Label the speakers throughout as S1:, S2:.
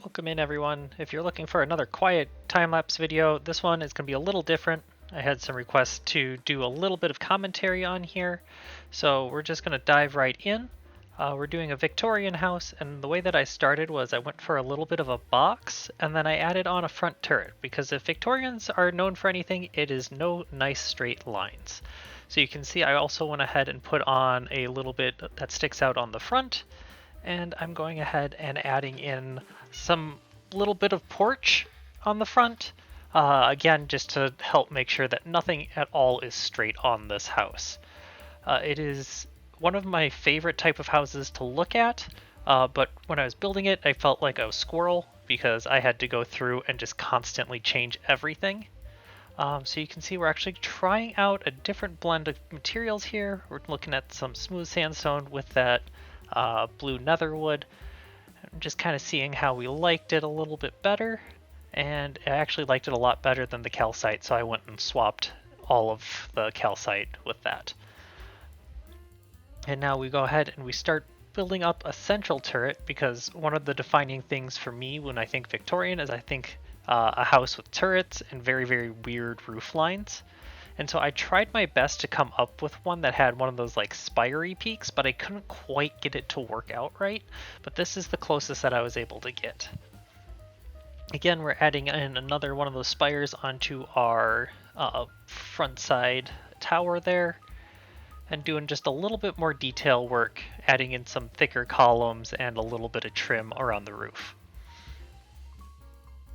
S1: Welcome in everyone. If you're looking for another quiet time-lapse video, this one is going to be a little different. I had some requests to do a little bit of commentary on here, so we're just going to dive right in. We're doing a Victorian house, and the way that I started was I went for a little bit of a box, and then I added on a front turret, because if Victorians are known for anything, it is no nice straight lines. So you can see I also went ahead and put on a little bit that sticks out on the front, and I'm going ahead and adding in some little bit of porch on the front, again just to help make sure that nothing at all is straight on this house. It is one of my favorite type of houses to look at, but when I was building it I felt like a squirrel because I had to go through and just constantly change everything. So you can see we're actually trying out a different blend of materials here. We're looking at some smooth sandstone with that blue netherwood. I'm just kind of seeing how we liked it a little bit better, and I actually liked it a lot better than the calcite, so I went and swapped all of the calcite with that. And now we go ahead and we start building up a central turret, because one of the defining things for me when I think Victorian is I think a house with turrets and very, very weird roof lines. And so I tried my best to come up with one that had one of those like spiry peaks, but I couldn't quite get it to work out right. But this is the closest that I was able to get. Again, we're adding in another one of those spires onto our front side tower there, and doing just a little bit more detail work, adding in some thicker columns and a little bit of trim around the roof.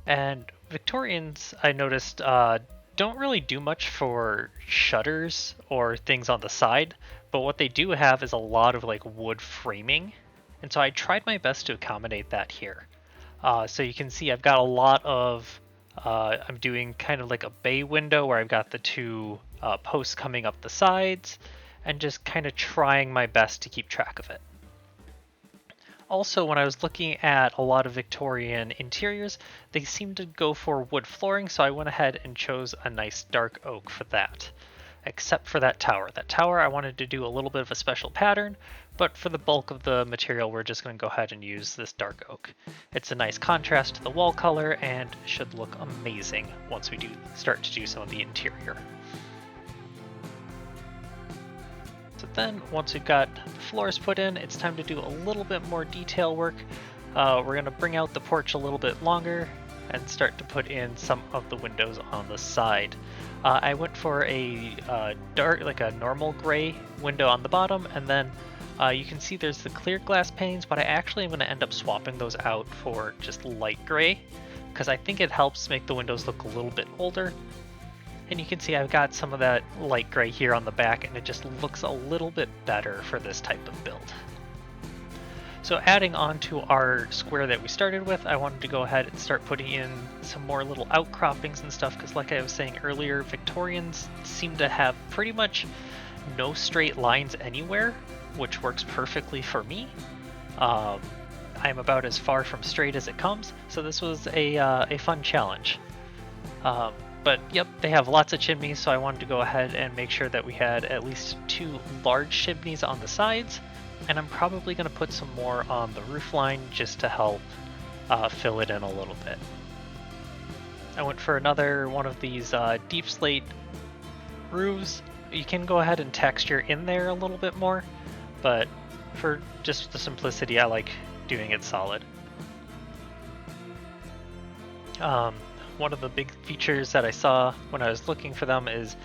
S1: And Victorians, I noticed, don't really do much for shutters or things on the side, but what they do have is a lot of like wood framing, and so I tried my best to accommodate that here. So you can see I've got a lot of I'm doing kind of like a bay window where I've got the two posts coming up the sides, and just kind of trying my best to keep track of it. Also, when I was looking at a lot of Victorian interiors, they seemed to go for wood flooring, so I went ahead and chose a nice dark oak for that. Except for that tower. That tower I wanted to do a little bit of a special pattern, but for the bulk of the material we're just going to go ahead and use this dark oak. It's a nice contrast to the wall color and should look amazing once we do start to do some of the interior. So then, once we've got the floors put in, it's time to do a little bit more detail work. We're going to bring out the porch a little bit longer and start to put in some of the windows on the side. I went for a dark, like a normal gray window on the bottom, and then you can see there's the clear glass panes, but I actually am going to end up swapping those out for just light gray, because I think it helps make the windows look a little bit older. And you can see I've got some of that light gray here on the back, and it just looks a little bit better for this type of build. So adding on to our square that we started with, I wanted to go ahead and start putting in some more little outcroppings and stuff, because like I was saying earlier, Victorians seem to have pretty much no straight lines anywhere, which works perfectly for me. I'm about as far from straight as it comes, so this was a fun challenge. But yep, they have lots of chimneys, so I wanted to go ahead and make sure that we had at least 2 large chimneys on the sides, and I'm probably going to put some more on the roof line just to help fill it in a little bit. I went for another one of these deep slate roofs. You can go ahead and texture in there a little bit more, but for just the simplicity, I like doing it solid. One of the big features that I saw when I was looking for them is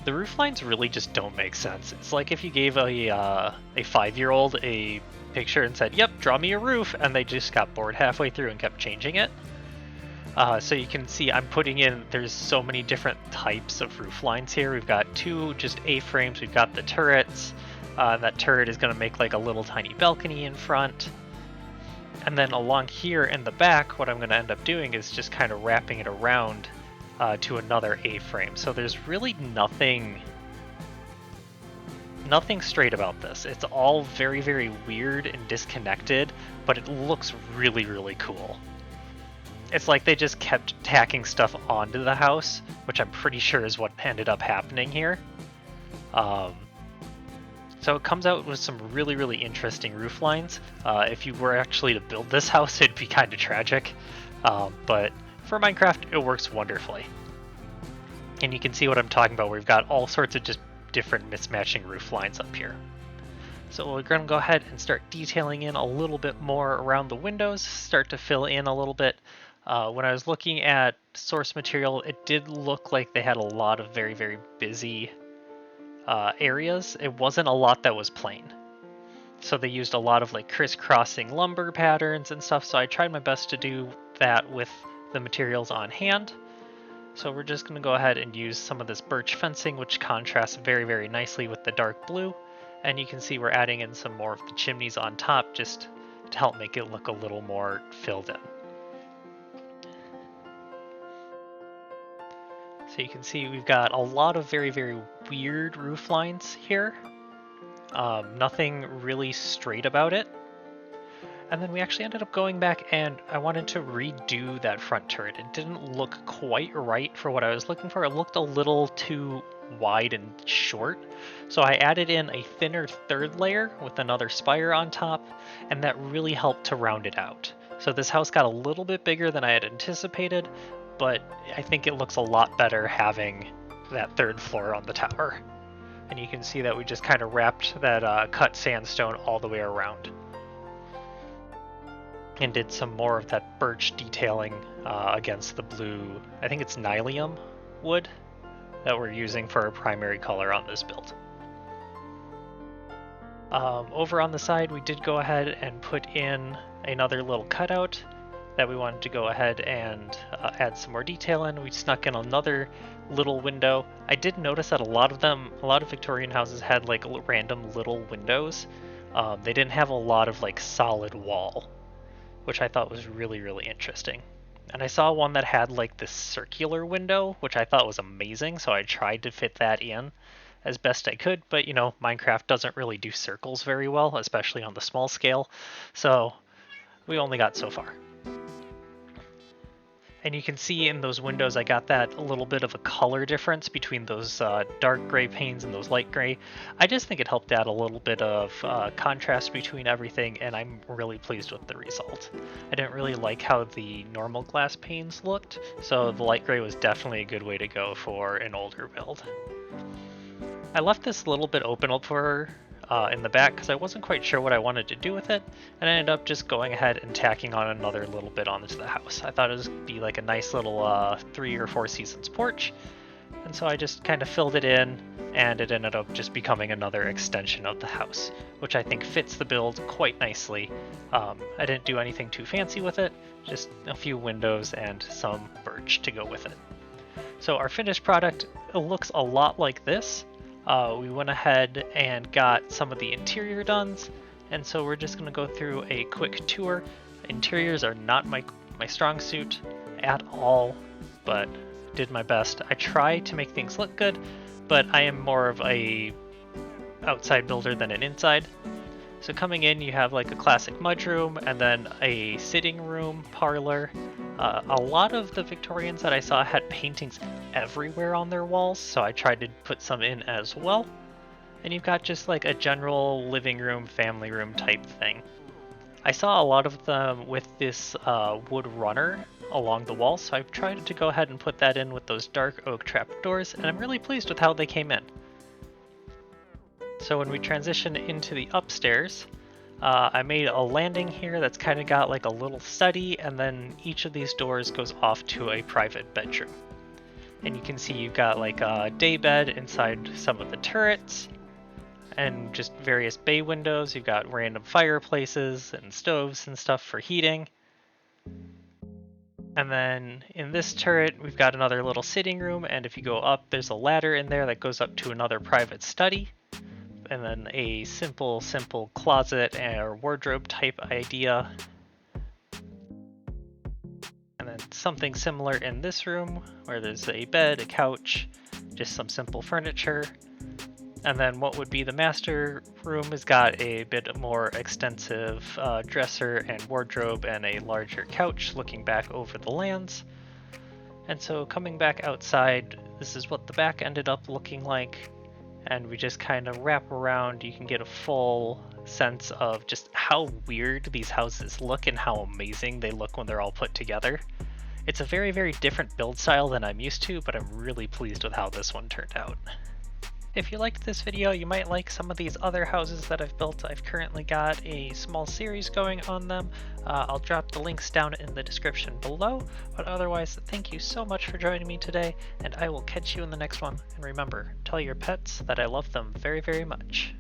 S1: the roof lines really just don't make sense. It's like if you gave a 5-year-old a picture and said, yep, draw me a roof, and they just got bored halfway through and kept changing it. So you can see I'm putting in, there's so many different types of roof lines here. We've got 2 just A-frames, we've got the turrets. That turret is going to make like a little tiny balcony in front. And then along here in the back, what I'm going to end up doing is just kind of wrapping it around to another A-frame. So there's really nothing straight about this. It's all very, very weird and disconnected, but it looks really, really cool. It's like they just kept tacking stuff onto the house, which I'm pretty sure is what ended up happening here. So it comes out with some really, really interesting roof lines. If you were actually to build this house, it'd be kind of tragic. But for Minecraft, it works wonderfully. And you can see what I'm talking about. We've got all sorts of just different mismatching roof lines up here. So we're going to go ahead and start detailing in a little bit more around the windows, start to fill in a little bit. When I was looking at source material, it did look like they had a lot of very, very busy areas. It wasn't a lot that was plain. So they used a lot of like crisscrossing lumber patterns and stuff, so I tried my best to do that with the materials on hand. So we're just going to go ahead and use some of this birch fencing, which contrasts very, very nicely with the dark blue. And you can see we're adding in some more of the chimneys on top just to help make it look a little more filled in. So you can see we've got a lot of very, very weird roof lines here. Nothing really straight about it. And then we actually ended up going back and I wanted to redo that front turret. It didn't look quite right for what I was looking for. It looked a little too wide and short. So I added in a thinner third layer with another spire on top, and that really helped to round it out. So this house got a little bit bigger than I had anticipated, but I think it looks a lot better having that third floor on the tower. And you can see that we just kind of wrapped that cut sandstone all the way around. And did some more of that birch detailing against the blue, I think it's nylium wood that we're using for our primary color on this build. Over on the side, we did go ahead and put in another little cutout that we wanted to go ahead and add some more detail in. We snuck in another little window. I did notice that a lot of Victorian houses had like random little windows. They didn't have a lot of like solid wall, which I thought was really, really interesting. And I saw one that had like this circular window, which I thought was amazing, so I tried to fit that in as best I could, but you know, Minecraft doesn't really do circles very well, especially on the small scale, so we only got so far. And you can see in those windows I got that a little bit of a color difference between those dark gray panes and those light gray. I just think it helped add a little bit of contrast between everything, and I'm really pleased with the result. I didn't really like how the normal glass panes looked, so the light gray was definitely a good way to go for an older build. I left this a little bit open for in the back because I wasn't quite sure what I wanted to do with it, and I ended up just going ahead and tacking on another little bit onto the house. I thought it would be like a nice little 3 or 4 seasons porch, and so I just kind of filled it in, and it ended up just becoming another extension of the house, which I think fits the build quite nicely. I didn't do anything too fancy with it, just a few windows and some birch to go with it. So our finished product looks a lot like this. We went ahead and got some of the interior done, and so we're just going to go through a quick tour. Interiors are not my strong suit at all, but did my best. I try to make things look good, but I am more of a outside builder than an inside. So coming in, you have like a classic mudroom and then a sitting room, parlor. A lot of the Victorians that I saw had paintings everywhere on their walls, so I tried to put some in as well. And you've got just like a general living room, family room type thing. I saw a lot of them with this wood runner along the wall, so I've tried to go ahead and put that in with those dark oak trapdoors, and I'm really pleased with how they came in. So when we transition into the upstairs, I made a landing here that's kind of got like a little study, and then each of these doors goes off to a private bedroom. And you can see you've got like a day bed inside some of the turrets, and just various bay windows. You've got random fireplaces and stoves and stuff for heating. And then in this turret, we've got another little sitting room, and if you go up, there's a ladder in there that goes up to another private study. And then a simple closet or wardrobe type idea. And then something similar in this room where there's a bed, a couch, just some simple furniture. And then what would be the master room has got a bit more extensive dresser and wardrobe and a larger couch looking back over the lands. And so coming back outside, this is what the back ended up looking like. and we just kind of wrap around. You can get a full sense of just how weird these houses look and how amazing they look when they're all put together. It's a very, very different build style than I'm used to, but I'm really pleased with how this one turned out. If you liked this video, you might like some of these other houses that I've built. I've currently got a small series going on them. I'll drop the links down in the description below, but otherwise, thank you so much for joining me today, and I will catch you in the next one. And remember, tell your pets that I love them very, very much.